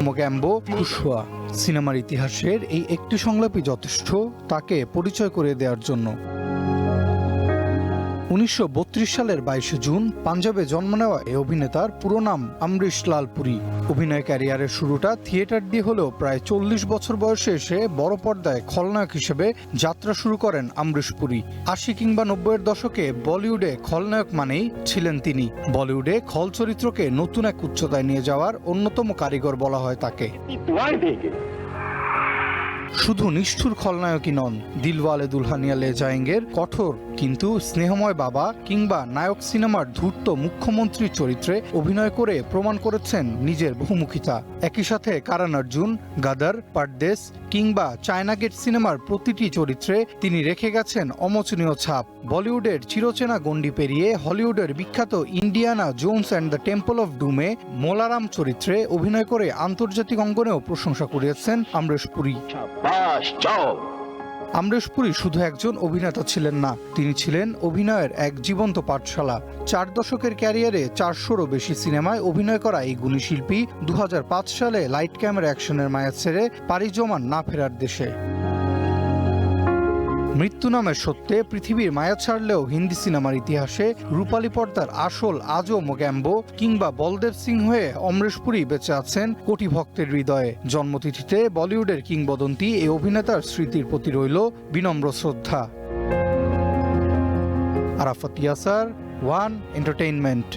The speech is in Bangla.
মোগ্যাম্বো, খুশুয়া সিনেমার ইতিহাসের এই একটি সংলাপই যথেষ্ট তাকে পরিচয় করে দেওয়ার জন্য। 1932 সালের 22 জুন পাঞ্জাবে জন্ম নেওয়া এই অভিনেতার পুরো নাম অমরিশ লাল পুরী। অভিনয় ক্যারিয়ারের শুরুটা থিয়েটার দিয়ে হলেও প্রায় 40 বছর বয়সে এসে বড় পর্দায় খলনায়ক হিসেবে যাত্রা শুরু করেন অমরিশ পুরী। 80 কিংবা 90-এর দশকে বলিউডে খলনায়ক মানেই ছিলেন তিনি। বলিউডে খল চরিত্রকে নতুন এক উচ্চতায় নিয়ে যাওয়ার অন্যতম কারিগর বলা হয় তাকে। শুধু নিষ্ঠুর খলনায়কই নন, দিলওয়ালে দুলহানিয়া লে জায়েঙ্গের কঠোর কিন্তু স্নেহময় বাবা কিংবা নায়ক সিনেমার ধূর্ত মুখ্যমন্ত্রীর চরিত্রে অভিনয় করে প্রমাণ করেছেন নিজের বহুমুখিতা। একই সাথে কারণ অর্জুন, গাদার, পারদেশ কিংবা চায়না গেট সিনেমার প্রতিটি চরিত্রে তিনি রেখে গেছেন অমোচনীয় ছাপ। বলিউডের চিরচেনা গণ্ডি পেরিয়ে হলিউডের বিখ্যাত Indiana Jones and the Temple of ডুমে মোলারাম চরিত্রে অভিনয় করে আন্তর্জাতিক অঙ্গনেও প্রশংসা কুড়িয়েছেন অমরিশ পুরী। অমরিশ পুরী শুধু একজন অভিনেতা ছিলেন না, তিনি ছিলেন অভিনয়ের এক জীবন্ত পাঠশালা। 4 দশকের ক্যারিয়ারে 400-রও বেশি সিনেমায় অভিনয় করা এই গুণী শিল্পী 2005 সালে লাইট ক্যামেরা অ্যাকশনের মায়া ছেড়ে পাড়ি জমান না ফেরার দেশে। মৃত্যু নামের সত্যে পৃথিবীর মায়া ছাড়লেও হিন্দি সিনেমার ইতিহাসে রূপালী পর্দার আসল আজও মোগ্যাম্বো কিংবা বলদেব সিং হয়ে অমরিশ পুরী বেঁচে আছেন কোটি ভক্তের হৃদয়ে। জন্মতিথিতে বলিউডের কিংবদন্তি এই অভিনেতার স্মৃতির প্রতি রইল বিনম্র শ্রদ্ধা। Arafat Yasar, One entertainment.